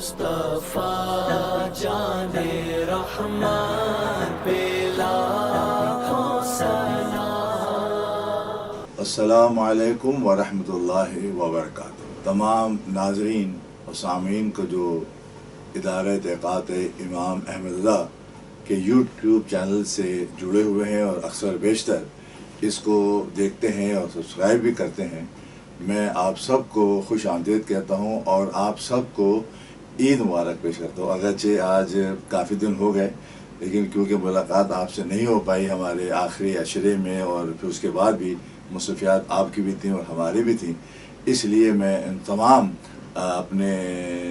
مصطفیٰ جان رحمان پہ لاکھوں سلام۔ السلام علیکم ورحمۃ اللہ وبرکاتہ۔ تمام ناظرین اور سامعین کو جو ادارہ تحقیقات امام احمد رضا کے یوٹیوب چینل سے جڑے ہوئے ہیں اور اکثر بیشتر اس کو دیکھتے ہیں اور سبسکرائب بھی کرتے ہیں، میں آپ سب کو خوش آمدید کہتا ہوں اور آپ سب کو عید مبارک پیش کرتا ہوں۔ اگرچہ آج کافی دن ہو گئے، لیکن کیونکہ ملاقات آپ سے نہیں ہو پائی ہمارے آخری عشرے میں، اور پھر اس کے بعد بھی مصروفیات آپ کی بھی تھیں اور ہماری بھی تھیں، اس لیے میں ان تمام اپنے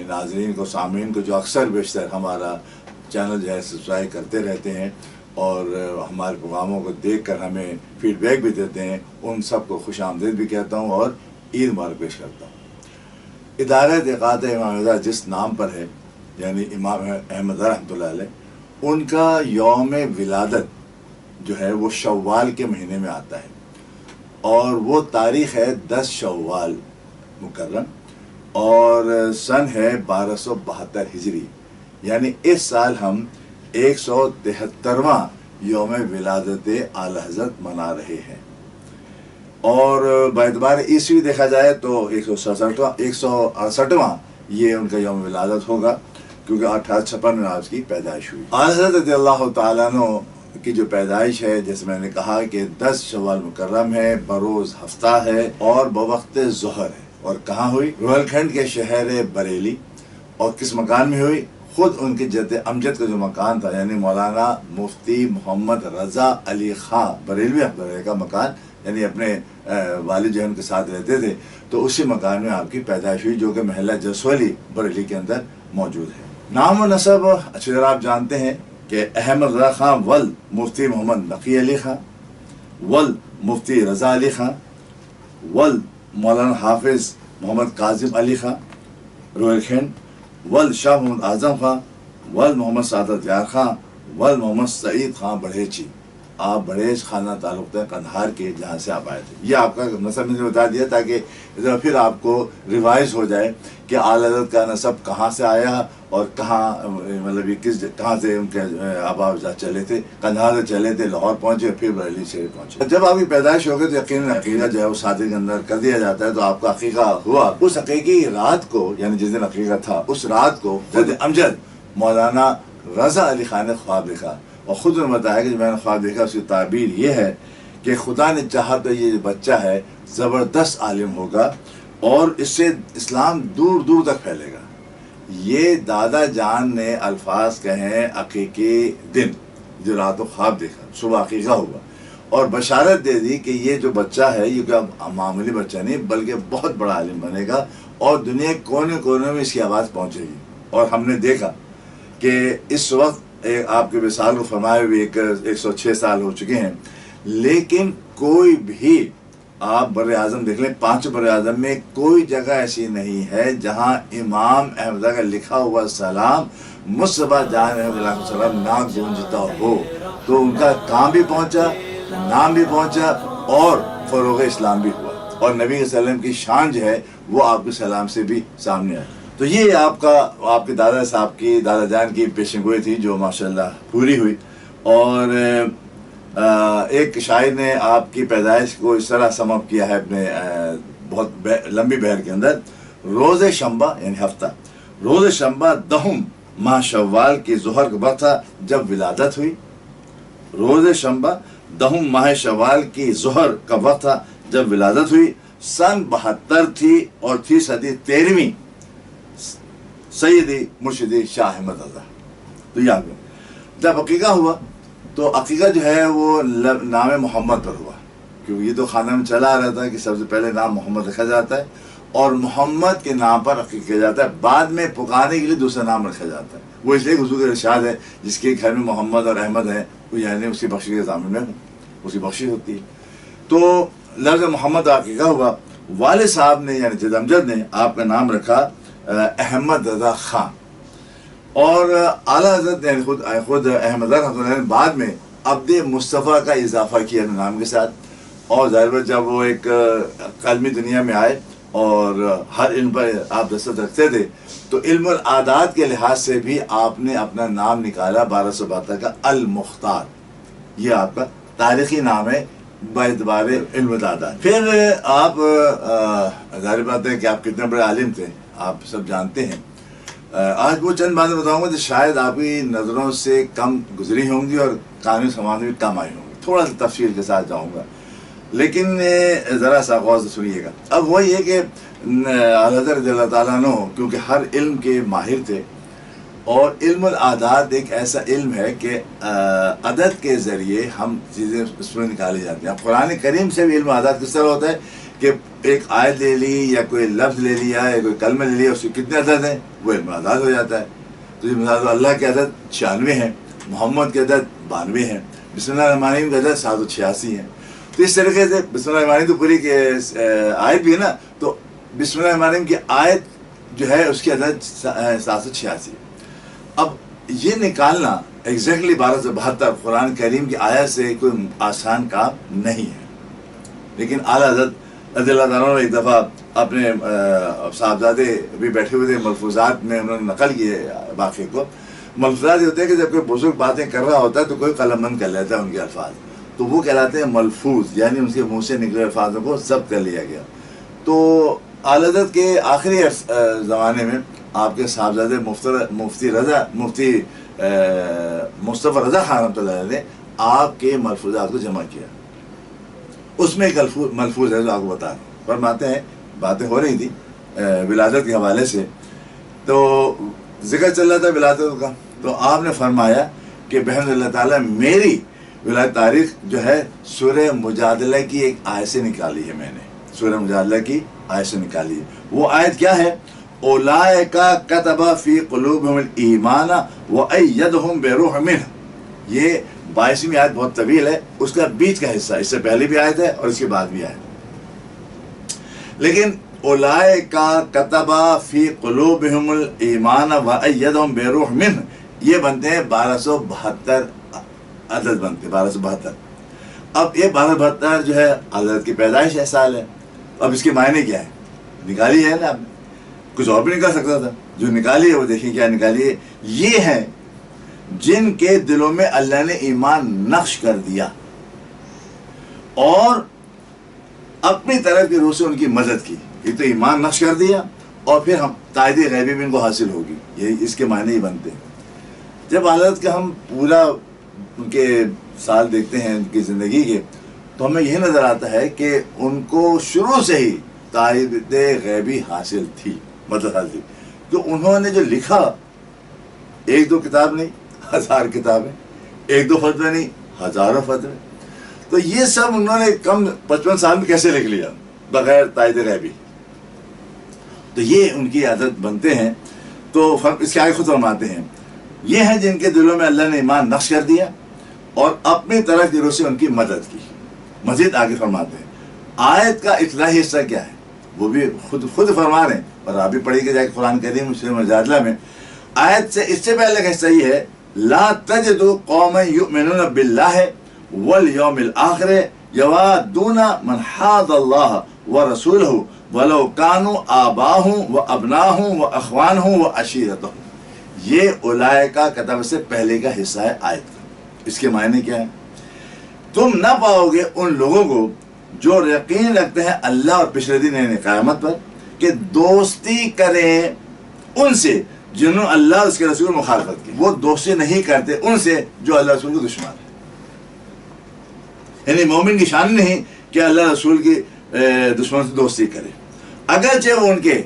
ناظرین کو، سامعین کو جو اکثر بیشتر ہمارا چینل جو ہے سبسکرائب کرتے رہتے ہیں اور ہمارے پروگراموں کو دیکھ کر ہمیں فیڈ بیک بھی دیتے ہیں، ان سب کو خوش آمدید بھی کہتا ہوں اور عید مبارک پیش کرتا ہوں۔ ادارہ تحقیقات امام رضا جس نام پر ہے، یعنی امام احمد رضا رحمۃ اللہ علیہ، ان کا یوم ولادت جو ہے وہ شوال کے مہینے میں آتا ہے، اور وہ تاریخ ہے 10 شوال مکرم، اور سن ہے 1272 ہجری، یعنی اس سال ہم 173واں یوم ولادت اعلی حضرت منا رہے ہیں، اور باعتبار عیسوی دیکھا جائے تو 168واں یہ ان کا یوم ولادت ہوگا، کیونکہ 1856 میں آپ کی پیدائش ہوئی۔ اعلی حضرت رضی اللہ تعالیٰ عنہ کی جو پیدائش ہے، جیسے میں نے کہا کہ 10 شوال مکرم ہے، بروز ہفتہ ہے اور بوقت ظہر ہے، اور کہاں ہوئی؟ روہل کھنڈ کے شہر بریلی، اور کس مکان میں ہوئی؟ خود ان کے جد امجد کا جو مکان تھا، یعنی مولانا مفتی محمد رضا علی خان بریلوی کا مکان، یعنی اپنے والد جو ان کے ساتھ رہتے تھے، تو اسی مکان میں آپ کی پیدائش ہوئی، جو کہ محلہ جسولی بریلی کے اندر موجود ہے۔ نام و نسب اچھی طرح آپ جانتے ہیں کہ احمد رضا خان ولد مفتی محمد نقی علی خان، ولد مفتی رضا علی خان، ولد مولانا حافظ محمد کاظم علی خان روہل کھنڈ، ولد شاہ محمد اعظم خان، ولد محمد سعادت یار خان، ولد محمد سعید خان بڑھیچی۔ آپ بڑھیچ خانہ تعلق ہے قندھار کے، جہاں سے آپ آئے تھے۔ یہ آپ کا نسب میں نے بتا دیا تاکہ پھر آپ کو ریوائز ہو جائے کہ اعلی حضرت کا نسب کہاں سے آیا اور کہاں، مطلب یہ کہاں سے ان کے آبا اجداد چلے تھے۔ قندھار سے چلے تھے، لاہور پہنچے، پھر بریلی سے پہنچے۔ جب آپ کی پیدائش ہو گئی تو یقیناً عقیقہ جو ہے وہ شادی کے اندر کر دیا جاتا ہے، تو آپ کا عقیقہ ہوا۔ اس عقیقی رات کو، یعنی جس دن عقیقہ تھا، اس رات کو جد امجد مولانا رضا علی خان نے خواب دیکھا، اور خود نے بتایا کہ جو میں نے خواب دیکھا اس کی تعبیر یہ ہے کہ خدا نے چاہا تو یہ بچہ ہے زبردست عالم ہوگا اور اس سے اسلام دور دور تک پھیلے گا۔ یہ دادا جان نے الفاظ کہیں عقیقی دن جو رات کو خواب دیکھا، صبح عقیقہ ہوا، اور بشارت دے دی کہ یہ جو بچہ ہے یہ کوئی معمولی بچہ نہیں بلکہ بہت بڑا عالم بنے گا، اور دنیا کے کونے کونے میں اس کی آواز پہنچے گی۔ اور ہم نے دیکھا کہ اس وقت آپ کے وصال کو فرمائے ہوئے 106 سال ہو چکے ہیں، لیکن کوئی بھی آپ بر اعظم دیکھ لیں، 5 بر اعظم میں کوئی جگہ ایسی نہیں ہے جہاں امام احمد کا لکھا ہوا سلام مصطفیٰ جان علیہ السلام نہ گونجتا ہو۔ تو ان کا کام بھی پہنچا، نام بھی پہنچا، اور فروغ اسلام بھی ہوا، اور نبی صلی اللہ علیہ وسلم کی شان جو ہے وہ آپ کے سلام سے بھی سامنے آئی۔ تو یہ آپ کے دادا صاحب کی، دادا جان کی پیشن گوئی تھی جو ماشاءاللہ پوری ہوئی۔ اور ایک شاعر نے آپ کی پیدائش کو اس طرح سم اپ کیا ہے اپنے بہت لمبی بحر کے اندر: روز شنبہ یعنی ہفتہ، روز شنبہ 10 ماہ شوال کی ظہر کا وقت تھا جب ولادت ہوئی۔ روز شنبہ 10 ماہ شوال کی ظہر کا وقت تھا جب ولادت ہوئی۔ سن 72 تھی اور تھی صدی 13ویں، سیدی مرشدی شاہ احمد رضا۔ تو یہ آگے جب عقیقہ ہوا تو عقیقہ جو ہے وہ نام محمد پر ہوا، کیونکہ یہ تو خانہ میں چلا آ رہا تھا کہ سب سے پہلے نام محمد رکھا جاتا ہے، اور محمد کے نام پر عقیقہ کیا جاتا ہے، بعد میں پکانے کے لیے دوسرا نام رکھا جاتا ہے۔ وہ اس لیے حضور کا ارشاد ہے جس کے گھر میں محمد اور احمد ہیں، وہ یعنی اسی بخشی کے ضامن میں اس کی بخشی ہوتی ہے۔ تو لفظ محمد عقیقہ ہوا۔ والد صاحب نے یعنی جد امجد نے آپ کا نام رکھا احمد رضا خان، اور اعلیٰ حضرت نے خود احمد رضا نے بعد میں عبد مصطفیٰ کا اضافہ کیا نام کے ساتھ، اور ظاہر جب وہ ایک عالمی دنیا میں آئے اور ہر علم پر آپ دستخط رکھتے تھے، تو علم العادات کے لحاظ سے بھی آپ نے اپنا نام نکالا 1272 کا المختار. یہ آپ کا تاریخی نام ہے باعتبار علم العادات. پھر آپ ظاہر بات ہے کہ آپ کتنے بڑے عالم تھے، آپ سب جانتے ہیں. آج وہ چند باتیں بتاؤں گا جو شاید آپ کی نظروں سے کم گزری ہوں گی اور قانونی سماج میں بھی کم آئی ہوں گی. تھوڑا سا تفصیل کے ساتھ جاؤں گا، لیکن ذرا سا غور سے سنیے گا. اب وہ یہ کہ حضرت رضی اللہ تعالیٰ عنہ کیونکہ ہر علم کے ماہر تھے، اور علم العادات ایک ایسا علم ہے کہ عدد کے ذریعے ہم چیزیں اس میں نکالی جاتی ہیں. اب قرآن کریم سے بھی علم العادات کس طرح ہوتا ہے کہ ایک آیت لے لی یا کوئی لفظ لے لیا یا کوئی کلمہ لے لیا، اس کے کتنے عدد ہیں وہ علم العادات ہو جاتا ہے. تو یہ مثال اللہ کے عدد 96 ہیں، محمد کے عدد 92 ہیں، بسم اللہ الرحمن الرحیم کے عدد 786 ہیں. تو اس طریقے سے بسم اللہ الرحمن الرحیم تو پوری آیت بھی ہے نا، تو بسم اللہ الرحمن الرحیم کی آیت جو ہے اس کی عدد 786. اب یہ نکالنا ایگزیکٹلی 1272 قرآن کریم کی آیت سے کوئی آسان کام نہیں ہے. لیکن اعلیٰ حضرت رضی اللہ تعالیٰ ایک دفعہ اپنے صاحبزادے بھی بیٹھے ہوئے تھے، ملفوظات میں انہوں نے نقل کیے واقعے کو. ملفوظات یہ ہوتے ہیں کہ جب کوئی بزرگ باتیں کر رہا ہوتا ہے تو کوئی قلم بند کر لیتا ہے ان کے الفاظ، تو وہ کہلاتے ہیں ملفوظ، یعنی ان کے منہ سے نکلے الفاظوں کو ضبط کر لیا گیا. تو اعلیٰ حضرت کے آخری زمانے میں آپ کے صاحبزادے مفتی مصطفیٰ رضا خان رحمۃ اللہ علیہ نے آپ کے ملفوظات کو جمع کیا. اس میں ایک ملفوظ ہے جو آپ کو بتا رہا ہوں. فرماتے ہیں، باتیں ہو رہی تھی ولادت کے حوالے سے، تو ذکر چل رہا تھا ولادت کا، تو آپ نے فرمایا کہ بحمد اللہ تعالیٰ میری ولادت تاریخ جو ہے سورہ مجادلہ کی ایک آیت سے نکالی ہے. میں نے سورہ مجادلہ کی آیت سے نکالی ہے. وہ آیت کیا ہے؟ اولئک کتب فی قلوبہم الایمان وایدہم بروح منہ. یہ 22ویں آیت بہت طویل ہے، اس کا بیچ کا حصہ، اس سے پہلے بھی آیت ہے اور اس کے بعد بھی آیت. لیکن اولئک کتب فی قلوبہم الایمان وایدہم بروح منہ یہ بنتے ہیں 1272 عدد بنتے ہیں 1272. اب یہ 1272 جو ہے حضرت کی پیدائش ہے سال ہے. اب اس کے معنی کیا ہے؟ نکالی ہے نا آپ نے، کچھ اور بھی نکال سکتا تھا. جو نکالی ہے وہ دیکھیں کیا نکالی ہے. یہ ہیں جن کے دلوں میں اللہ نے ایمان نقش کر دیا اور اپنی طرف کی روح سے ان کی مدد کی. یہ تو ایمان نقش کر دیا اور پھر ہم تائید غیبی بھی ان کو حاصل ہوگی. یہ اس کے معنی ہی بنتے ہیں. جب حضرت کا ہم پورا ان کے سال دیکھتے ہیں ان کی زندگی کے، تو ہمیں یہ نظر آتا ہے کہ ان کو شروع سے ہی تائید غیبی حاصل تھی، مدد حاصل تھی. تو انہوں نے جو لکھا، ایک دو کتاب نہیں، 1000 کتابیں، ایک دو فتوے نہیں، ہزاروں فتوے. تو یہ سب انہوں نے کم 55 سال میں کیسے لکھ لیا بغیر تائید غیبی؟ تو یہ ان کی عادت بنتے ہیں. تو اس کے آگے خود فرماتے ہیں یہ ہیں جن کے دلوں میں اللہ نے ایمان نقش کر دیا اور اپنی طرف کی روح سے ان کی مدد کی. مزید آگے فرماتے ہیں آیت کا اطلاعی حصہ کیا ہے وہ بھی خود فرما رہے ہیں، اور آپ بھی پڑھیے کہ جائے قرآن کریم سورہ مجادلہ میں آیت سے اس سے پہلے کا حصہ یہ ہے لا تجد قوما یؤمنون باللہ والیوم الآخر یوادون من حاد اللہ ورسولہ ولو کانوا آباءہم وابناءہم واخوانہم وعشیرتہم. یہ اولئکا کتب سے پہلے کا حصہ ہے آیت کا. اس کے معنی کیا ہے؟ تم نہ پاؤ گے ان لوگوں کو جو یقین رکھتے ہیں اللہ اور پچھلے دن یعنی قیامت پر کہ دوستی کریں ان سے جنہوں اللہ اور اس کے رسول مخالفت کی. وہ دوستی نہیں کرتے ان سے جو اللہ رسول کے دشمن ہے. یعنی مومن کی شان نہیں کہ اللہ رسول کی دشمن سے دوستی کرے، اگرچہ وہ ان کے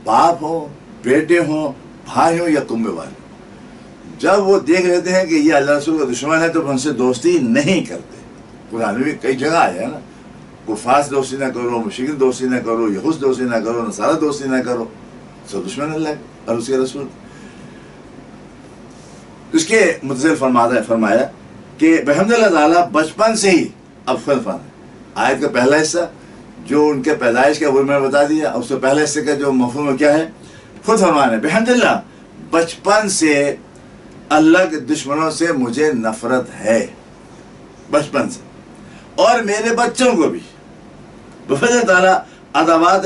باپ ہوں، بیٹے ہوں، بھائی ہوں یا کنبے والے. جب وہ دیکھ لیتے ہیں کہ یہ اللہ رسول کا دشمن ہے تو ان سے دوستی نہیں کرتے. قرآن میں بھی کئی جگہ آیا ہے نا، کفار سے دوستی نہ کرو، مشرکین دوستی نہ کرو، یہود دوستی نہ کرو، نصارہ دوستی نہ کرو، سب دشمن اللہ اور اس کے رسول. اس کے متصل فرمایا کہ بحمد اللہ تعالیٰ بچپن سے ہی اب آیت کا پہلا حصہ جو ان کے پیدائش کا وہ میں نے بتا دیا، اس سے پہلے حصے کا جو مفہوم کیا ہے خود فرمانا ہے بحمد اللہ بچپن سے اللہ کے دشمنوں سے مجھے نفرت ہے، بچپن سے، اور میرے بچوں کو بھی. بفضل تعالیٰ ادوات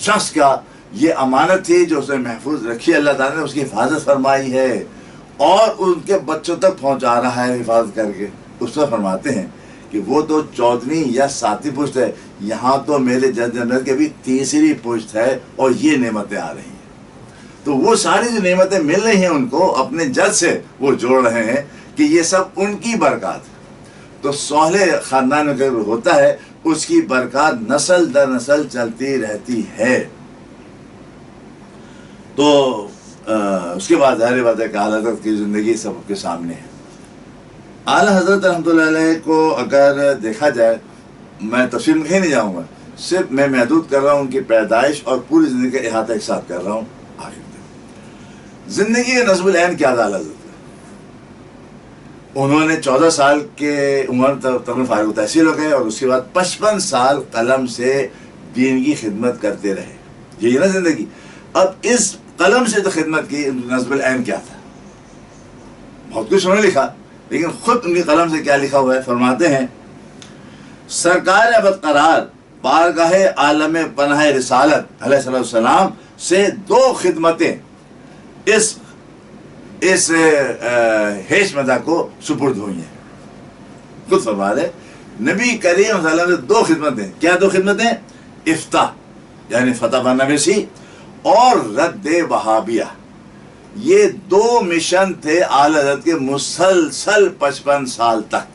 شخص کا یہ امانت تھی جو اسے محفوظ رکھی، اللہ تعالیٰ نے اس کی حفاظت فرمائی ہے اور ان کے بچوں تک پہنچا رہا ہے حفاظت کر کے۔ اس پر فرماتے ہیں کہ وہ تو 14ویں یا 7ویں پشت ہے، یہاں تو میرے جنت کے بھی 3ری پشت ہے اور یہ نعمتیں آ رہی ہیں۔ تو وہ ساری جو نعمتیں مل رہی ہیں ان کو اپنے جد سے وہ جوڑ رہے ہیں کہ یہ سب ان کی برکات ہے۔ تو صالح خاندان میں ہوتا ہے اس کی برکات نسل در نسل چلتی رہتی ہے۔ تو اس کے بعد ظاہر بات ہے کہ اعلیٰ حضرت کی زندگی سب کے سامنے ہے۔ اعلیٰ حضرت رحمۃ اللہ علیہ کو اگر دیکھا جائے، میں تفصیل میں نہیں جاؤں گا، صرف میں محدود کر رہا ہوں ان کی پیدائش اور پوری زندگی کا احاطہ ایک ساتھ کر رہا ہوں۔ آخر زندگی کے نظم العین کیا تھا اعلیٰ حضرت؟ انہوں نے 14 سال کے عمر تقریباً فارغ التحصیل ہو گئے اور اس کے بعد 55 سال قلم سے دین کی خدمت کرتے رہے۔ یہی نا زندگی۔ اب اس قلم سے جو خدمت کی، نظم العین کیا تھا؟ بہت کچھ انہوں نے لکھا، لیکن خود ان کی قلم سے کیا لکھا ہوا ہے فرماتے ہیں، سرکار ابد قرار بارگاہ عالم پناہ رسالت علیہ السلام سے 2 خدمتیں اس ہیش مدہ کو سپرد ہوئی ہیں۔ خود فرما رہے نبی کریم صلی اللہ علیہ وسلم سے 2 خدمتیں۔ کیا 2 خدمتیں؟ افتاح یعنی فتح نویسی اور رد وہابیہ۔ یہ 2 مشن تھے اعلیٰ حضرت کے مسلسل 55 سال تک۔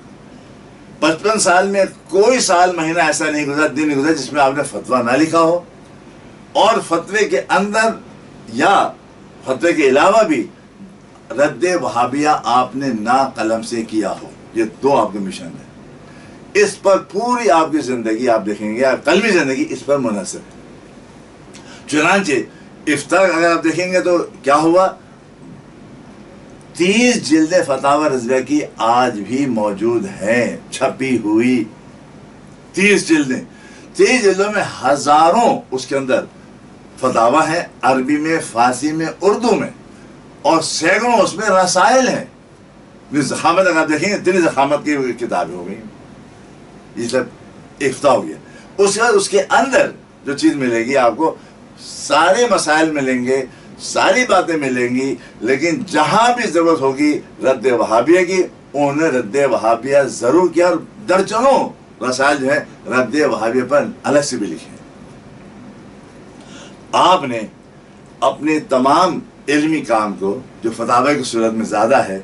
55 سال میں کوئی سال مہینہ ایسا نہیں گزرا، دن نہیں گزرا جس میں آپ نے فتویٰ نہ لکھا ہو، اور فتوے کے اندر یا فتوے کے علاوہ بھی رد وہابیہ آپ نے نہ قلم سے کیا ہو۔ یہ 2 آپ کے مشن ہیں۔ اس پر پوری آپ کی زندگی آپ دیکھیں گے، قلمی زندگی اس پر منحصر ہے۔ چنانچہ افتاح اگر آپ دیکھیں گے تو کیا ہوا، 30 جلد فتاوی رضویہ کی آج بھی موجود ہیں چھپی ہوئی۔ 30 جلدیں، 30 جلدوں میں ہزاروں اس کے اندر فتاوی ہیں، عربی میں، فارسی میں، اردو میں، اور سینکڑوں اس میں رسائل ہیں۔ زخامت اگر آپ دیکھیں گے اتنی زخامت کی کتابیں ہو گئی، یہ سب افتاح ہو گیا۔ اس کے بعد اس کے اندر جو چیز ملے گی آپ کو، سارے مسائل ملیں گے، ساری باتیں ملیں گی، لیکن جہاں بھی ضرورت ہوگی رد وہابیہ کی، انہوں نے رد وہابیہ ضرور کیا، اور درجنوں رسائل جو ہے رد وہابیہ پر الگ سے بھی لکھے۔ آپ نے اپنے تمام علمی کام کو جو فتاوی کی صورت میں زیادہ ہے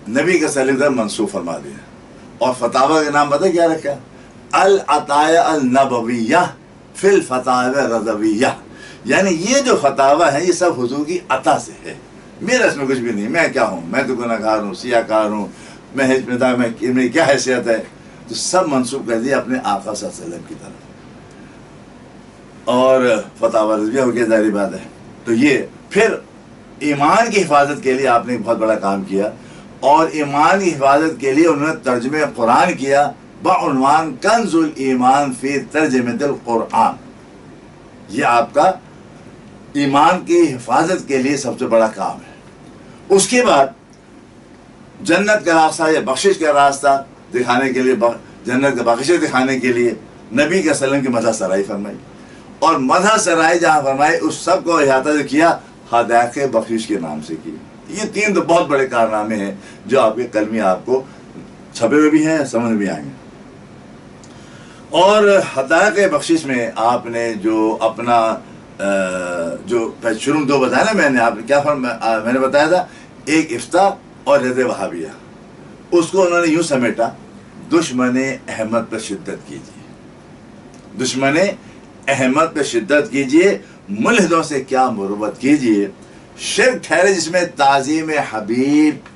نبی کے صلی اللہ علیہ وسلم منسوخ فرما دیا، اور فتاوی کا نام پتہ کیا رکھا؟ العطایا النبویہ فی الفتاوی رضویہ، یعنی یہ جو فتاوی ہے یہ سب حضور کی عطا سے ہے، میرا اس میں کچھ بھی نہیں، میں کیا ہوں، میں تو گناہ گار ہوں، سیاہ کار ہوں، میں میری کیا حیثیت ہے، تو سب منسوخ کر دیا اپنے آقا صلی اللہ علیہ وسلم کی طرف، اور فتاوی رضویہ ہو گیا، ظاہری بات ہے۔ تو یہ پھر ایمان کی حفاظت کے لیے آپ نے بہت بڑا کام کیا، اور ایمان کی حفاظت کے لیے انہوں نے ترجمہ قرآن کیا بعنوان کنز الایمان فی ترجمۃ القرآن۔ یہ آپ کا ایمان کی حفاظت کے لیے سب سے بڑا کام ہے۔ اس کے بعد جنت کا راستہ یا بخشش کا راستہ دکھانے کے لیے، جنت کا بخشش دکھانے کے لیے نبی کے وسلم کی مدح سرائی فرمائی، اور مدح سرائی جہاں فرمائی اس سب کو احاطہ جو کیا ہدایت بخشش کے نام سے کی۔ یہ 3 تو بہت بڑے کارنامے ہیں جو آپ کے قلمی آپ کو چھپے ہوئے بھی ہیں، سمجھ بھی آئیں گے۔ اور ہدایت بخشش میں آپ نے جو اپنا جو شروع 2 بتایا نا، میں نے آپ نے کیا میں نے بتایا تھا، ایک افتاح اور رد وہابیہ، اس کو انہوں نے یوں سمیٹا، دشمن احمد پر شدت کیجیے، دشمن احمد پہ شدت کیجیے، ملحدوں سے کیا مروت کیجیے، شرک ٹھہرے جس میں تعظیم حبیب،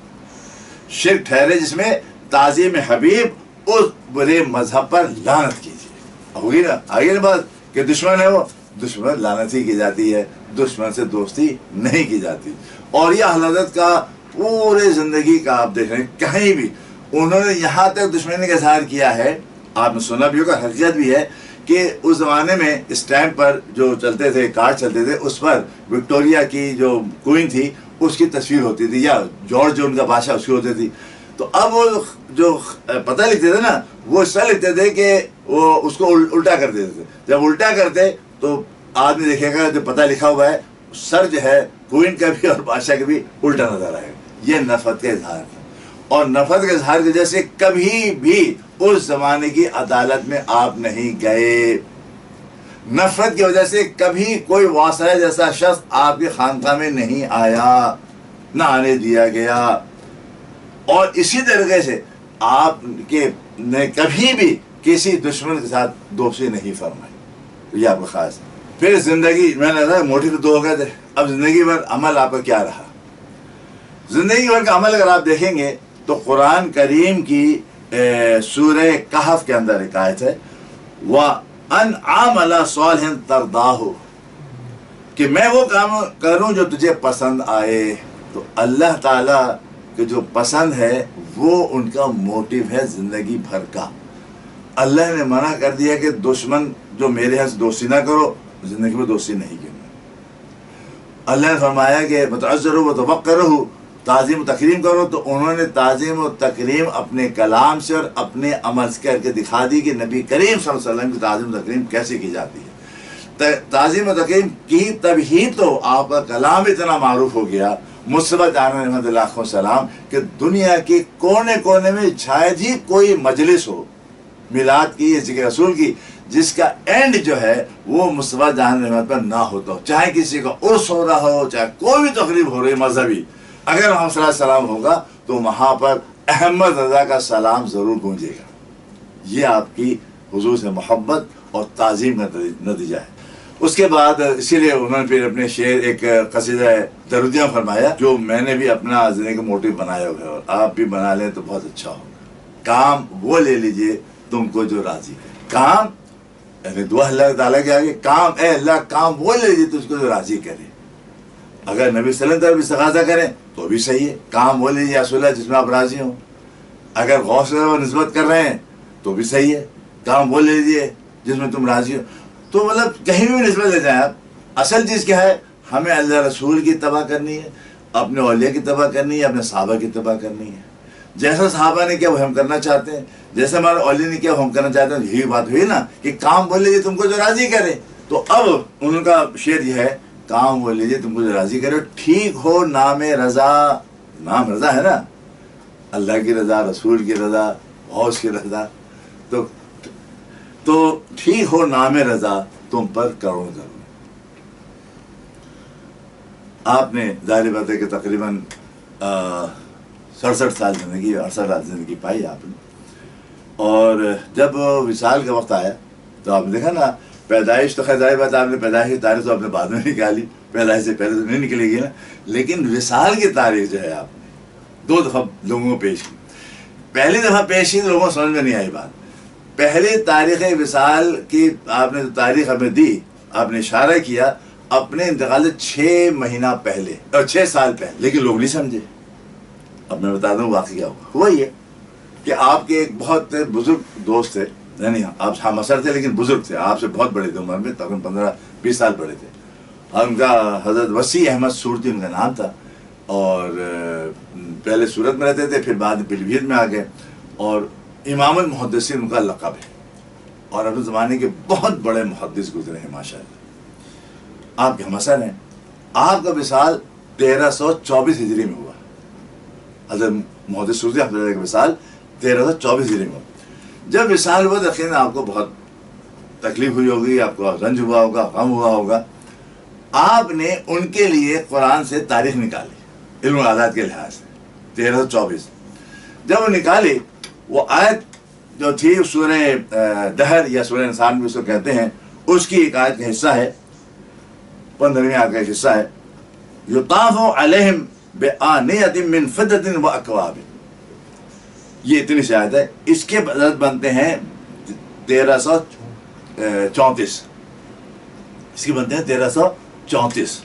شرک ٹھہرے جس میں تعظیم حبیب، اس برے مذہب پر لعنت کیجیے۔ ہوگی نا آگے نا بات کہ دشمن ہے، وہ دشمن لعنت ہی کی جاتی ہے، دشمن سے دوستی نہیں کی جاتی۔ اور یہ حضرت کا پورے زندگی کا آپ دیکھ رہے ہیں، کہیں بھی انہوں نے یہاں تک دشمنی کا اظہار کیا ہے، آپ نے سنا بھی ہوگا، حقیقت بھی ہے کہ اس زمانے میں اسٹیمپ پر جو چلتے تھے، کارڈ چلتے تھے، اس پر وکٹوریا کی جو کوئین تھی اس کی تصویر ہوتی تھی، یا جارج جو ان کا بادشاہ اس کی ہوتی تھی۔ تو اب وہ جو پتہ لکھتے تھے نا، وہ اس طرح لکھتے تھے کہ وہ اس کو الٹا کر دیتے تھے، جب الٹا کرتے تو آدمی دیکھے گا جو پتہ لکھا ہوا ہے سر جو ہے کوئن کا بھی اور بادشاہ کا بھی الٹا نظر آئے گا. یہ نفرت کا اظہار ہے. اور نفرت کے اظہار کی وجہ سے کبھی بھی اس زمانے کی عدالت میں آپ نہیں گئے. نفرت کی وجہ سے کبھی کوئی واسطہ جیسا شخص آپ کی خانقاہ میں نہیں آیا، نہ آنے دیا گیا. اور اسی طریقے سے آپ کے نے کبھی بھی کسی دشمن کے ساتھ دوستی نہیں فرمائی. یہ آپ کا خاص ہے. پھر زندگی، میں نے کہا موٹی تو 2 ہو گئے تھے، اب زندگی بھر عمل آپ کا کیا رہا؟ زندگی بھر کا عمل اگر آپ دیکھیں گے تو قرآن کریم کی سورہ کہف کے اندر ایک آیت ہے وَأَنْ عَمَلَ صَالِحًا تَرْضَاهُ، کہ میں وہ کام کروں جو تجھے پسند آئے. تو اللہ تعالیٰ کہ جو پسند ہے وہ ان کا موٹیو ہے زندگی بھر کا. اللہ نے منع کر دیا کہ دشمن جو میرے ہاں سے دوستی نہ کرو، زندگی میں دوستی نہیں کی. اللہ نے فرمایا کہ متعذروا وتوقروا، تعظیم و تکریم کرو. تو انہوں نے تعظیم و تکریم اپنے کلام سے اور اپنے عمل سے کر کے دکھا دی کہ نبی کریم صلی اللہ علیہ وسلم کی تعظیم و تکریم کیسے کی جاتی ہے. تعظیم و تکریم کی تب ہی تو آپ کا کلام اتنا معروف ہو گیا. مصطفیٰ جان رحمۃ اللہ علیہ وسلم کہ دنیا کے کونے کونے میں شاید ہی کوئی مجلس ہو میلاد کی یا ذکر رسول کی جس کا اینڈ جو ہے وہ مصطفیٰ جان رحمت پر نہ ہوتا ہو. چاہے کسی کا عرس ہو رہا ہو، چاہے کوئی بھی تقریب ہو رہی مذہبی، اگر محمد صلی اللہ علیہ وسلم ہوگا تو وہاں پر احمد رضا کا سلام ضرور گونجے گا. یہ آپ کی حضور سے محبت اور تعظیم کا نتیجہ ہے. اس کے بعد اسی لیے انہوں نے پھر اپنے شعر ایک قصیدہ درودیاں فرمایا جو میں نے بھی اپنا زندگی کا موٹیو بنایا ہوا ہے اور آپ بھی بنا لیں تو بہت اچھا ہوگا. کام وہ لے لیجئے تم کو جو راضی ہے. کام یعنی دعا اللہ تعالیٰ کے آگے کام، اے اللہ کام وہ لے لیجئے تجھ کو جو راضی کرے. اگر نبی صلی اللہ علیہ وسلم استغاثہ کریں تو بھی صحیح ہے. کام وہ لیجیے رسول اللہ جس میں آپ راضی ہوں. اگر غوث و نسبت کر رہے ہیں تو بھی صحیح ہے. کام وہ لے لیجیے جس میں تم راضی ہو. تو مطلب کہیں بھی نسبت لے جائیں آپ، اصل چیز کیا ہے؟ ہمیں اللہ رسول کی اتباع کرنی ہے، اپنے اولیاء کی اتباع کرنی ہے، اپنے صحابہ کی اتباع کرنی ہے. جیسا صحابہ نے کیا وہ ہم کرنا چاہتے ہیں، جیسا ہمارے اولیاء نے کیا وہ ہم کرنا چاہتے ہیں. یہی بات ہوئی نا کہ کام وہ لیجیے تم کو جو راضی کرے. تو اب ان کا شعر یہ ہے کام وہ لیجیے تم کو جو راضی کرے. ٹھیک ہو نام رضا، نام رضا ہے نا، اللہ کی رضا، رسول کی رضا، غوث کی رضا. تو ٹھیک ہو نام رضا تم پر کرو ضرور. آپ نے ظاہر بات ہے کہ تقریباً 67 سال زندگی، 68 سال زندگی پائی آپ نے. اور جب وصال کا وقت آیا تو آپ نے دیکھا نا، پیدائش تو خیر ظاہر بات آپ نے پیدائش کی تاریخ تو آپ نے بعد میں نکالی، پیدائش سے پہلے تو نہیں نکلے گی نا. لیکن وصال کی تاریخ جو ہے آپ نے 2 دفعہ لوگوں کو پیش کی. پہلی دفعہ پیش کی تو لوگوں کو سمجھ میں نہیں آئی بات. پہلی تاریخ وصال کی آپ نے تاریخ ہمیں دی، آپ نے اشارہ کیا اپنے انتقال سے 6 مہینہ پہلے اور 6 سال پہلے، لیکن لوگ نہیں سمجھے. اب میں بتا دوں واقعہ کیا ہوا. یہ کہ آپ کے ایک بہت بزرگ دوست تھے، یعنی آپ ہم اثر تھے لیکن بزرگ تھے، آپ سے بہت بڑے تھے عمر میں، تقریباً 15-20 سال بڑے تھے. ان کا حضرت وسیع احمد صورتی ان کا نام تھا. اور پہلے سورت میں رہتے تھے، پھر بعد میں پیلی بھیت میں آ گئے. اور امام المحدثین ان کا لقب ہے، اور اپنے زمانے کے بہت بڑے محدث گزرے ہیں ماشاء اللہ. آپ کے ہم اثر ہیں. آپ کا وصال 1324 ہجری میں ہوا. حضرت محدث صورتی احمد کا وصال 1324 ہجری میں ہوا. جب وصال ہوا تو یقیناً آپ کو بہت تکلیف ہوئی ہوگی، آپ کو رنج ہوا ہوگا، غم ہوا ہوگا. آپ نے ان کے لیے قرآن سے تاریخ نکالی علم العادات کے لحاظ سے 1324. جب وہ نکالی وہ آیت جو تھی سورہ دہر یا سورہ انسان بھی اس کو کہتے ہیں، اس کی ایک آیت کا حصہ ہے، 15ویں آیت کا حصہ ہے. یطاف علیہم بآنیۃ من فضۃ واکواب. یہ اتنی سی آیت ہے. اس کے عدد بنتے ہیں 1334. اس کی بنتے ہیں 1334.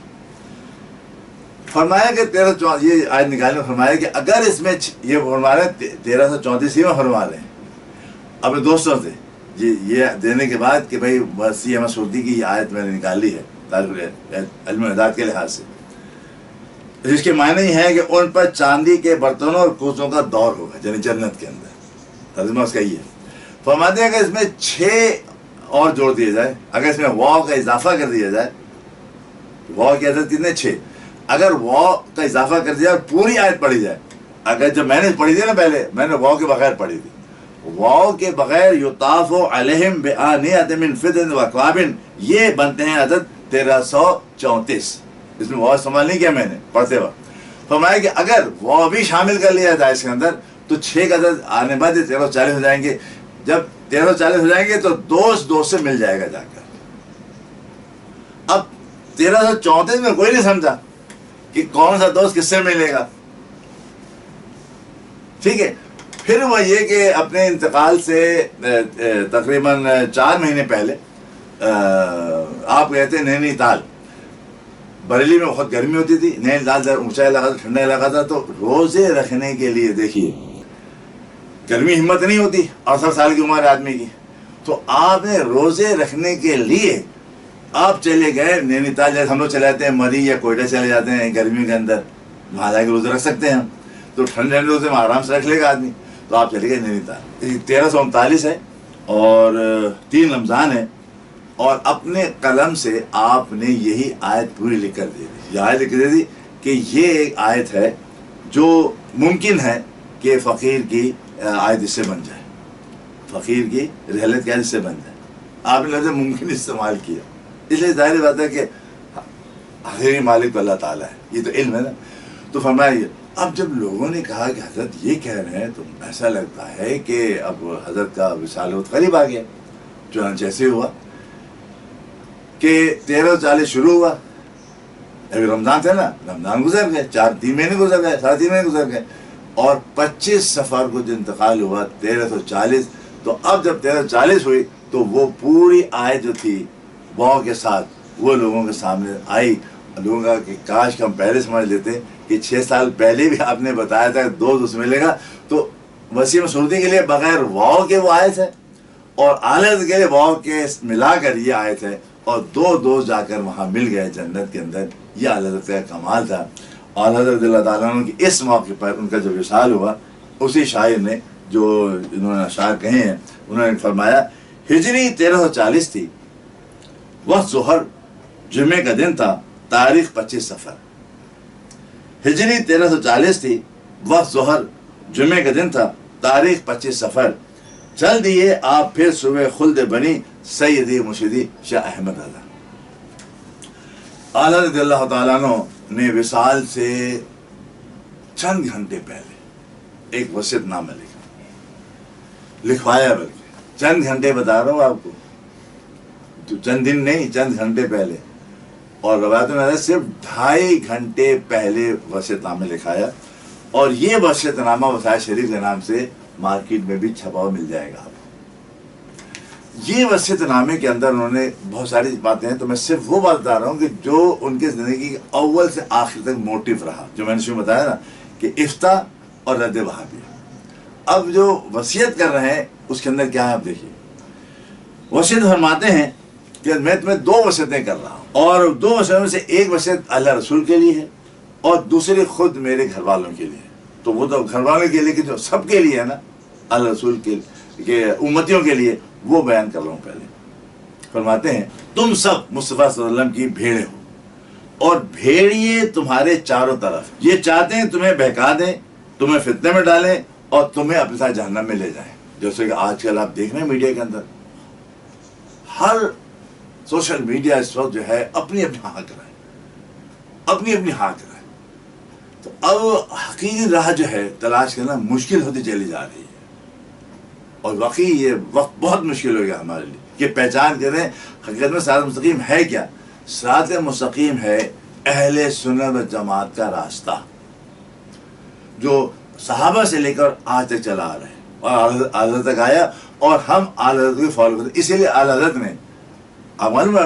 فرمایا کہ 1334 یہ آیت نکالنے فرمایا کہ اگر اس میں یہ فرما رہے ہیں 1334 ہی میں فرما رہے ہیں اپنے دوستوں سے یہ دینے کے بعد کہ بھائی وسیع احمد صورتی کی یہ آیت میں نے نکالی ہے تاریخ علم العادات کے لحاظ سے، جس کے معنی یہ ہے کہ ان پر چاندی کے برتنوں اور کوسوں کا دور ہوگا، یعنی جنت کے اندر. ترجمہ اس کا یہ ہے. فرماتے ہیں کہ اس میں 6 اور جوڑ دیا جائے, اگر اس میں واو کا اضافہ کر دیا جائے, واو کی عدد کتنے 6, اگر واو کا اضافہ کر دیا اور پوری آیت پڑھی جائے, اگر جب میں نے پڑھی تھی نا پہلے, میں نے واو کے بغیر پڑھی تھی, واو کے بغیر یطاف علیہم بآنیۃ من فضة واکواب, یہ بنتے ہیں عدد 1334. اس میں واو استعمال نہیں کیا میں نے پڑھتے وقت. فرمایا کہ اگر واو بھی شامل کر لیا جائے اس کے اندر تو 6 کا عدد آنے بعد 1340 ہو جائیں گے. جب 1340 ہو جائیں گے تو دو سے مل جائے گا جا کر. اب 1334 میں کوئی نہیں سمجھا کہ کون سا دوست کس سے ملے گا. ٹھیک ہے, پھر وہ یہ کہ اپنے انتقال سے تقریباً 4 مہینے پہلے آپ گئے تھے نینی تال. بریلی میں بہت گرمی ہوتی تھی, نینی تال اونچا علاقہ تھا, ٹھنڈا علاقہ تھا, تو روزے رکھنے کے لیے دیکھیے گرمی ہمت نہیں ہوتی 68 سال کی عمر آدمی کی, تو آپ نے روزے رکھنے کے لیے آپ چلے گئے نینی تال. جیسے ہم لوگ چلے جاتے ہیں مری یا کوئٹہ چلے جاتے ہیں گرمی کے اندر, وہاں جا کے روزے رکھ سکتے ہیں ہم, تو ٹھنڈے روزے میں آرام سے رکھ لے گا آدمی. تو آپ چلے گئے نینی تال. 1339 ہے اور 3 رمضان ہے, اور اپنے قلم سے آپ نے یہی آیت پوری لکھ کر دے دی. یہ آیت لکھ دے دی کہ یہ ایک آیت ہے جو ممکن ہے کہ فقیر کی آیت اس سے بن جائے, فقیر کی رحلت کی آیت اس سے بن جائے. آپ نے لفظ ممکن استعمال کیا, اس لیے ظاہر بات ہے کہ آخری مالک اللہ تعالیٰ ہے, یہ تو علم ہے نا. تو فرمایا اب جب لوگوں نے کہا کہ حضرت یہ کہہ رہے ہیں تو ایسا لگتا ہے کہ اب حضرت کا وصال وقت قریب آ گیا. چنانچہ ایسے ہوا کہ 1340 شروع ہوا, ابھی رمضان تھے نا, رمضان گزر گئے, 3 مہینے گزر گئے, 3.5 مہینے گزر گئے, اور 25 صفر کو جو انتقال ہوا 1340. تو اب جب 1340 ہوئی تو وہ پوری آیت جو تھی واو کے ساتھ وہ لوگوں کے سامنے آئی. لوگوں کا کہ کاش ہم پہلے سمجھ لیتے کہ 6 سال پہلے بھی آپ نے بتایا تھا کہ 2 دوست ملے گا, تو وسیع صورتی کے لیے بغیر واو کے وہ آیت ہے, اور اعلیٰ کے لیے واو کے ملا کر یہ آیت ہے, اور 2 دوست جا کر وہاں مل گئے جنت کے اندر. یہ اعلیٰ کا کمال تھا. اور حضرت اللہ تعالیٰ عنہ کی اس موقع پر ان کا جو وصال ہوا, اسی شاعر نے جو انہوں نے اشعار کہے ہیں, انہوں نے فرمایا ہجری 1340 تھی, وقت ظہر جمعے کا دن تھا, تاریخ 25 صفر. ہجری 1340 تھی, وقت ظہر جمعے کا دن تھا, تاریخ 25 صفر. چل دیے آپ پھر صبح خلد بنی سیدی مرشدی شاہ احمد رضا. اعلیٰ رضی اللہ تعالیٰ عنہ نے وصال سے چند گھنٹے پہلے ایک وصیت نامہ لکھوایا, بلکہ چند گھنٹے بتا رہا ہوں آپ کو, تو چند دن نہیں, چند گھنٹے پہلے. اور روایت میں صرف 2.5 گھنٹے پہلے وصیت نامہ لکھایا, اور یہ وصیت نامہ وصایت شریف کے نام سے مارکیٹ میں بھی چھپا ہوا مل جائے گا آپ. یہ وصیت نامے کے اندر انہوں نے بہت ساری باتیں ہیں, تو میں صرف وہ بات بتا رہا ہوں کہ جو ان کی زندگی کے اول سے آخر تک موٹیو رہا, جو میں نے شروع بتایا نا کہ افتاء اور رد وہابیہ. اب جو وصیت کر رہے ہیں اس کے اندر کیا ہے آپ دیکھیے. وصیت فرماتے ہیں کہ میں تمہیں 2 وصیتیں کر رہا ہوں, اور 2 وصیتوں میں سے ایک وصیت اللہ رسول کے لیے ہے اور دوسری خود میرے گھر والوں کے لیے. تو وہ تو گھر والوں کے لیے کہ جو سب کے لیے ہے نا, اللہ رسول کے امتیوں کے لیے, وہ بیان کر رہا ہوں. پہلے فرماتے ہیں تم سب مصطفیٰ صلی اللہ علیہ وسلم کی بھیڑیں ہو, اور بھیڑیے تمہارے چاروں طرف یہ چاہتے ہیں تمہیں بہکا دیں, تمہیں فتنے میں ڈالیں, اور تمہیں اپنے ساتھ جہنم میں لے جائیں. جیسے کہ آج کل آپ دیکھ رہے ہیں میڈیا کے اندر, ہر سوشل میڈیا اس وقت جو ہے اپنی ہاں کرائے, اپنی ہاں کرائے. تو اب حقیقی راہ جو ہے تلاش کرنا مشکل ہوتی چلی جا رہی ہے, اور واقعی یہ وقت بہت مشکل ہو گیا ہمارے لیے کہ پہچان کریں حقیقت میں صراط مستقیم ہے کیا. صراط مستقیم ہے اہل سنت و جماعت کا راستہ, جو صحابہ سے لے کر آج تک چلا آ رہا ہے, اور حضرت تک آیا, اور ہم اعلیٰ حضرت کو فالو کرتے. اسی لیے اعلیٰ حضرت نے, آپ معلوم ہے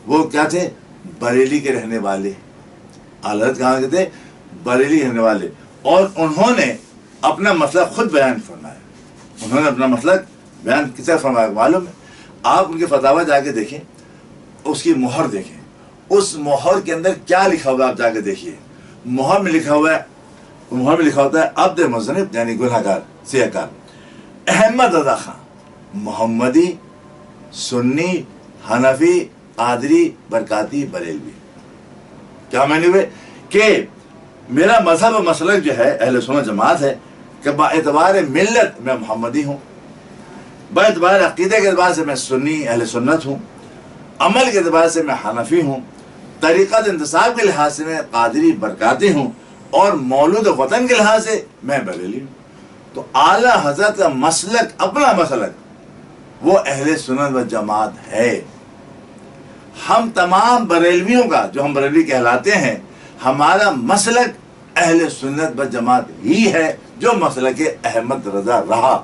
وہ کیا تھے, بریلی کے رہنے والے. اعلیٰ حضرت کہاں کے تھے, بریلی رہنے والے, اور انہوں نے اپنا مسلک خود بیان فرمایا. انہوں نے اپنا مسلک بیان کس طرح فرمایا معلوم ہے. آپ ان کے فتاوی جا کے دیکھیں, اس کی مہر دیکھیں, اس مہر کے اندر کیا لکھا ہوا ہے آپ جا کے دیکھیے. مہر میں لکھا ہوا ہوتا ہے عبد مذنب یعنی گناہگار سیاہکار احمد رضا خان محمدی سنی، حنفی، قادری، برکاتی، بریلوی. کیا معنی ہوئے کہ میرا مذہب و مسلک جو ہے اہل سنت جماعت ہے کہ با اعتبار ملت میں محمدی ہوں، با اعتبار عقیدے کے اعتبار سے میں سنی اہل سنت ہوں، عمل کے اعتبار سے میں حنفی ہوں، طریقت انتصاب کے لحاظ سے میں قادری برکاتی ہوں، اور مولود وطن کے لحاظ سے میں بریلی ہوں. تو اعلیٰ حضرت کا مسلک، اپنا مسلک، وہ اہل سنت و جماعت ہے. ہم تمام بریلویوں کا، جو ہم بریلوی کہلاتے ہیں، ہمارا مسلک اہل سنت و جماعت ہی ہے، جو مسلک احمد رضا رہا.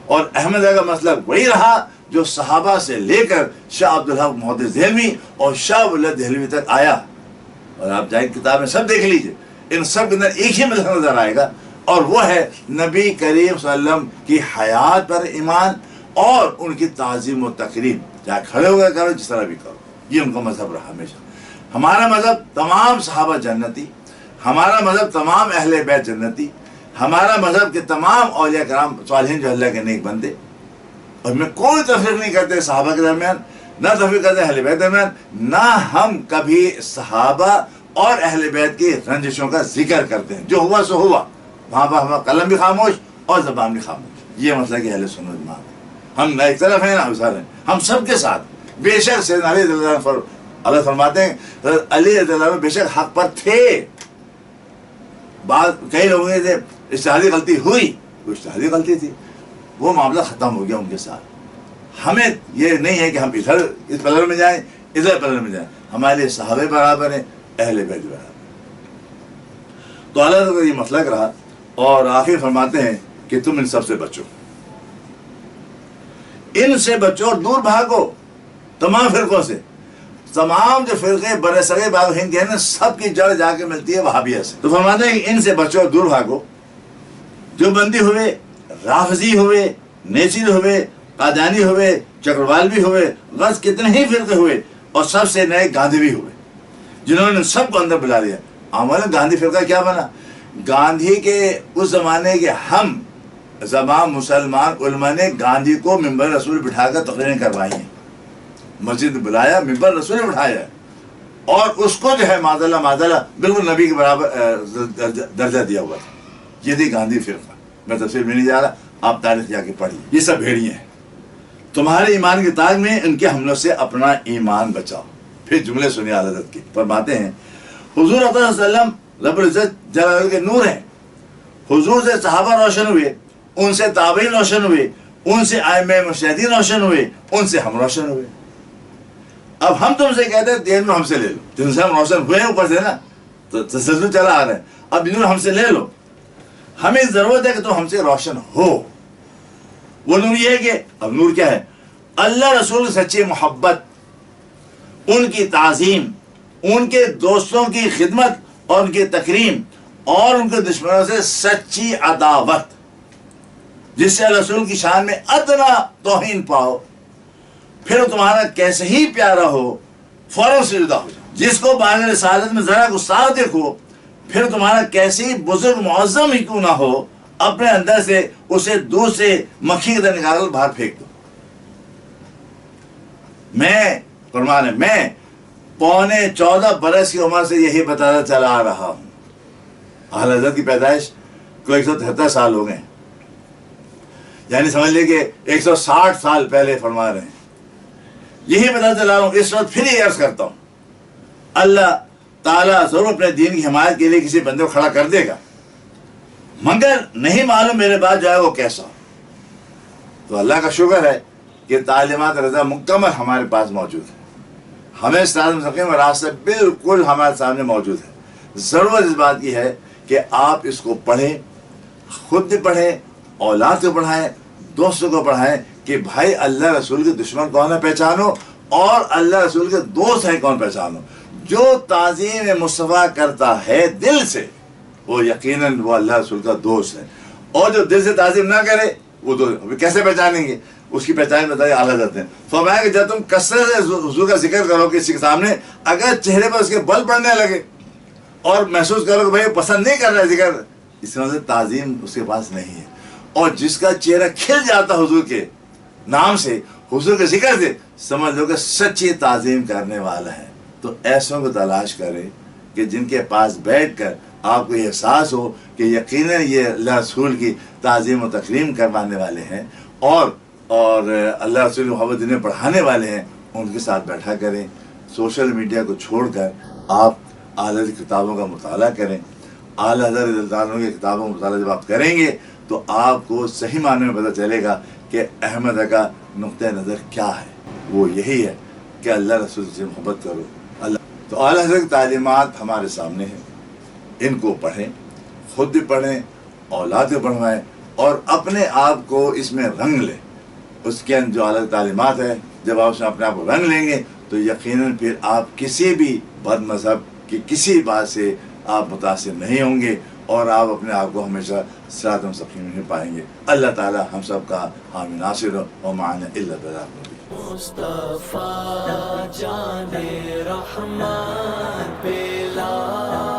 اور احمد رضا کا مسلک وہی رہا جو صحابہ سے لے کر شاہ عبدالحق محدث دہلوی اور شاہ ولی اللہ دہلوی تک آیا. اور آپ جائیں کتابیں سب دیکھ لیجئے، ان سب کے اندر ایک ہی مسلک نظر آئے گا، اور وہ ہے نبی کریم صلی اللہ علیہ وسلم کی حیات پر ایمان اور ان کی تعظیم و تکریم. چاہے کھڑے ہو گئے کرو، جس طرح بھی کرو، یہ ان کا مذہب رہا ہمیشہ. ہمارا مذہب تمام صحابہ جنتی، ہمارا مذہب تمام اہل بیت جنتی، ہمارا مذہب کے تمام اولیاء کرام صالحین جو اللہ کے نیک بندے. اور میں کوئی تفریق نہیں کرتے صحابہ کے درمیان، نہ تفریق کرتے اہل بیت درمیان، نہ ہم کبھی صحابہ اور اہل بیت کی رنجشوں کا ذکر کرتے ہیں. جو ہوا سو ہوا، وہاں پر ہمارا قلم بھی خاموش اور زبان بھی خاموش. یہ مسئلہ کہ اہل سنت جماعت ہے. ہم نہ ایک طرف ہیں نہ اوسر ہیں، ہم سب کے ساتھ. بے شک سیدنا علی رضی اللہ عنہ، اللہ فرماتے ہیں حضرت علی رضی اللہ عنہ بے شک حق پر تھے. بعض کئی لوگوں نے اجتہادی غلطی ہوئی، وہ اجتہادی غلطی تھی، وہ معاملہ ختم ہو گیا ان کے ساتھ. ہمیں یہ نہیں ہے کہ ہم ادھر اس پلر میں جائیں، ادھر پلر میں جائیں. ہمارے لیے صحابہ برابر ہیں، اہل بیت برابر. تو اللہ کا یہ مسلک رہا. اور آخر فرماتے ہیں کہ تم ان سب سے بچو، ان سے بچو اور دور بھاگو تمام فرقوں سے. تمام جو فرقے برصغیر باب ہند کے ہیں نا، سب کی جڑ جا کے ملتی ہے وہابیہ سے. تو فرماتے ہیں کہ ان سے بچو اور دور بھاگو. جو بندی ہوئے، رافضی ہوئے، نیچر ہوئے، قادیانی ہوئے، چکروالوی ہوئے، غرض کتنے ہی فرقے ہوئے، اور سب سے نئے گاندھی ہوئے، جنہوں نے سب کو اندر بلا لیا. عملاً گاندھی فرقہ کیا بنا؟ گاندھی کے اس زمانے کے ہم زبان مسلمان علماء نے گاندھی کو ممبر رسول بٹھا کر تقریریں کروائی ہیں، مسجد بلایا، ممبر رسول بٹھایا، اور اس کو جو ہے معذاللہ بالکل نبی کے برابر درجہ دیا ہوا تھا. یہ تھی گاندھی فرقہ. میں تفصیل میں نہیں جا رہا، آپ تاریخ جا کے پڑھیے. یہ سب بھیڑیے ہیں. تمہارے ایمان کی تاغ میں ان کے حملوں سے اپنا ایمان بچاؤ. پھر جملے سنیے حضرت کی. فرماتے ہیں حضور صلی اللہ علیہ وسلم رب العزت جلالہ کے نور ہیں. حضور سے صحابہ روشن ہوئے، ان سے تابعین روشن ہوئے، ان سے ائمہ مجتہدین روشن ہوئے، ان سے ہم روشن ہوئے. اب ہم تم سے کہتے ہیں دین میں ہم سے لے لو. جن سے ہم روشن ہوئے اوپر سے نا، تو تسلسل چلا آ رہا ہے. اب نور ہم سے لے لو. ہمیں ضرورت ہے کہ تم ہم سے روشن ہو. وہ نور یہ ہے کہ اب نور کیا ہے؟ اللہ رسول سچی محبت، ان کی تعظیم، ان کے دوستوں کی خدمت اور ان کی تکریم، اور ان کے دشمنوں سے سچی عداوت. جس سے رسول کی شان میں ادنا توہین پاؤ، پھر وہ تمہارا کیسے ہی پیارا ہو فوراً سے جدا ہو جائے. جس کو باغ رسالت میں ذرا گستاخ دیکھو، پھر تمہارا کیسی بزرگ معظم ہی کیوں نہ ہو، اپنے اندر سے اسے دور سے مکھی کی طرح نکال کر باہر پھینک دو. میں فرمانے میں 14.25 برس کی عمر سے یہی بتاتا چلا آ رہا ہوں. اعلی حضرت کی پیدائش کو 173 سال ہو گئے، یعنی سمجھ لیں کہ 160 سال پہلے فرما رہے ہیں. یہی بتاتا چلا رہا ہوں. اس وقت پھر یہ عرض کرتا ہوں، اللہ تعالیٰ ضرور اپنے دین کی حمایت کے لیے کسی بندے کو کھڑا کر دے گا، مگر نہیں معلوم میرے بعد جو ہے وہ کیسا. تو اللہ کا شکر ہے کہ تعلیمات رضا مکمل ہمارے پاس موجود ہے. ہمیں صراط مستقیم راستہ بالکل ہمارے سامنے موجود ہے. ضرورت اس بات کی ہے کہ آپ اس کو پڑھیں، خود بھی پڑھیں، اولاد کو پڑھائیں، دوستوں کو پڑھائیں کہ بھائی اللہ رسول کے دشمن کون ہے پہچانو، اور اللہ رسول کے دوست ہیں کون پہچانو. جو تعظیم مصطفیٰ کرتا ہے دل سے، وہ یقیناً وہ اللہ رسول کا دوست ہے. اور جو دل سے تعظیم نہ کرے وہ تو کیسے پہچانیں گے؟ اس کی پہچان بتائی اعلیٰ حضرت ہیں. فرمایا کہ جب تم کثرت سے حضور کا ذکر کرو کسی کے سامنے، اگر چہرے پر اس کے بل پڑنے لگے اور محسوس کرو کہ بھائی پسند نہیں کر رہا ہے ذکر، اس کا مطلب تعظیم اس کے پاس نہیں ہے. اور جس کا چہرہ کھل جاتا حضور کے نام سے، حضور کے ذکر سے، سمجھ لو کہ سچی تعظیم کرنے والا ہے. تو ایسوں کو تلاش کرے کہ جن کے پاس بیٹھ کر آپ کو احساس ہو کہ یقیناً یہ اللہ رسول کی تعظیم و تکریم کروانے والے ہیں اور اللہ رسول محبت انہیں پڑھانے والے ہیں. ان کے ساتھ بیٹھا کریں. سوشل میڈیا کو چھوڑ کر آپ اعلیٰ حضرت کی کتابوں کا مطالعہ کریں. اعلیٰ حضرت رضی اللہ عنہ کی کتابوں کا مطالعہ جب آپ کریں گے تو آپ کو صحیح معنی میں پتہ چلے گا کہ احمد کا نقطۂ نظر کیا ہے. وہ یہی ہے کہ اللہ رسول سے محبت کرو. تو اعلیٰ حضرت کی تعلیمات ہمارے سامنے ہیں. ان کو پڑھیں، خود بھی پڑھیں، اولاد کو پڑھوائیں اور اپنے آپ کو اس میں رنگ لیں. اس کے اندر جو اعلیٰ تعلیمات ہے جب آپ اس میں اپنے آپ کو رنگ لیں گے تو یقیناً پھر آپ کسی بھی بد مذہب کی کسی بات سے آپ متاثر نہیں ہوں گے اور آپ اپنے آپ کو ہمیشہ صراط مستقیم میں پائیں گے. اللہ تعالی ہم سب کا حامی ناصر و معنا الا بالله. مصطفیٰ جان رحمان پہ لا